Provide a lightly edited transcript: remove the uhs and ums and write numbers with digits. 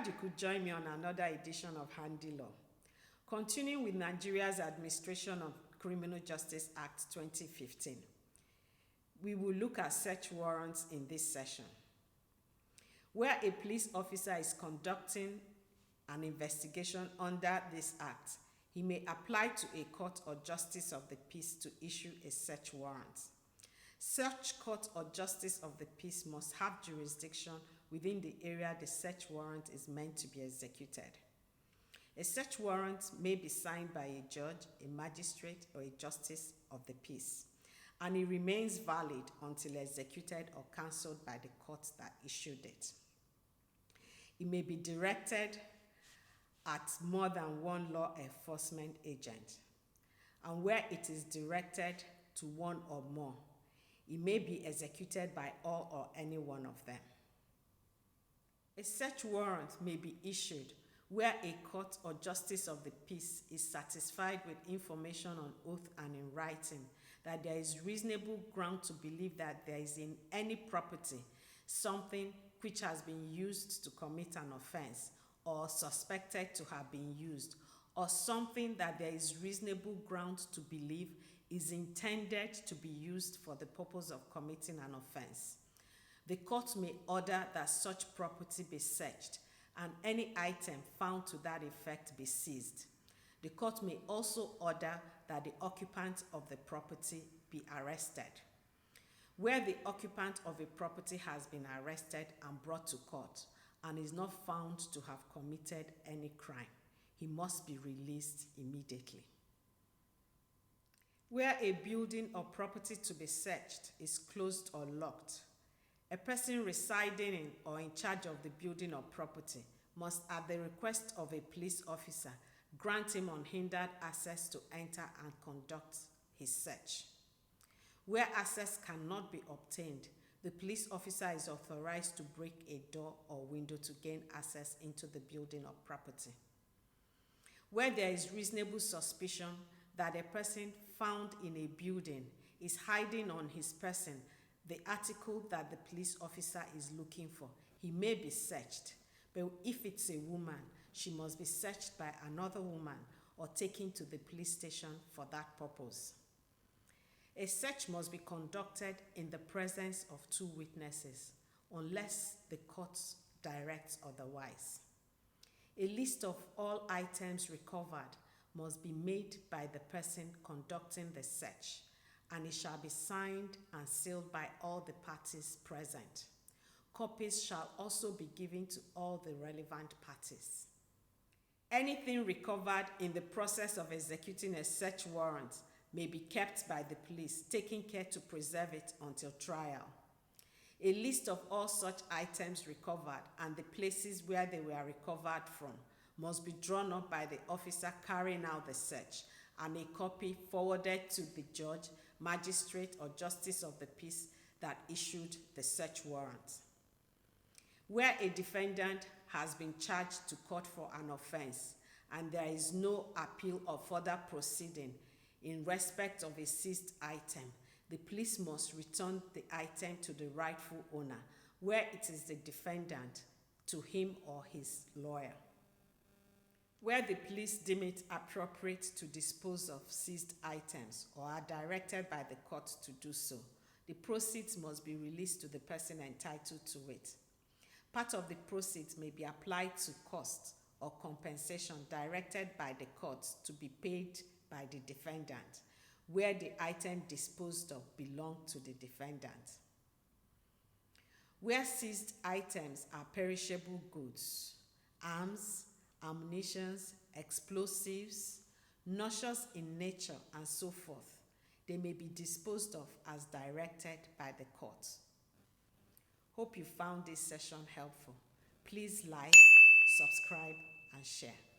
glad you could join me on another edition of Handy Law. Continuing with Nigeria's Administration of Criminal Justice Act 2015, we will look at search warrants in this session. Where a police officer is conducting an investigation under this act, he may apply to a court or justice of the peace to issue a search warrant. Such court or justice of the peace must have jurisdiction within the area the search warrant is meant to be executed. A search warrant may be signed by a judge, a magistrate, or a justice of the peace, and it remains valid until executed or cancelled by the court that issued it. It may be directed at more than one law enforcement agent, and where it is directed to one or more, it may be executed by all or any one of them. A search warrant may be issued where a court or justice of the peace is satisfied with information on oath and in writing that there is reasonable ground to believe that there is in any property something which has been used to commit an offense or suspected to have been used, or something that there is reasonable ground to believe is intended to be used for the purpose of committing an offense. The court may order that such property be searched and any item found to that effect be seized. The court may also order that the occupant of the property be arrested. Where the occupant of a property has been arrested and brought to court and is not found to have committed any crime, he must be released immediately. Where a building or property to be searched is closed or locked, a person residing in or in charge of the building or property must, at the request of a police officer, grant him unhindered access to enter and conduct his search. Where access cannot be obtained, the police officer is authorized to break a door or window to gain access into the building or property. Where there is reasonable suspicion that a person found in a building is hiding on his person the article that the police officer is looking for, he may be searched. But if it's a woman, she must be searched by another woman or taken to the police station for that purpose. A search must be conducted in the presence of two witnesses, unless the court directs otherwise. A list of all items recovered must be made by the person conducting the search, and it shall be signed and sealed by all the parties present. Copies shall also be given to all the relevant parties. Anything recovered in the process of executing a search warrant may be kept by the police, taking care to preserve it until trial. A list of all such items recovered and the places where they were recovered from must be drawn up by the officer carrying out the search, and a copy forwarded to the judge, magistrate, or justice of the peace that issued the search warrant. Where a defendant has been charged to court for an offense and there is no appeal or further proceeding in respect of a seized item, the police must return the item to the rightful owner, where it is the defendant, to him or his lawyer. Where the police deem it appropriate to dispose of seized items or are directed by the court to do so, the proceeds must be released to the person entitled to it. Part of the proceeds may be applied to costs or compensation directed by the court to be paid by the defendant, where the item disposed of belonged to the defendant. Where seized items are perishable goods, arms, ammunition, explosives, noxious in nature, and so forth, they may be disposed of as directed by the court. Hope you found this session helpful. Please like, subscribe, and share.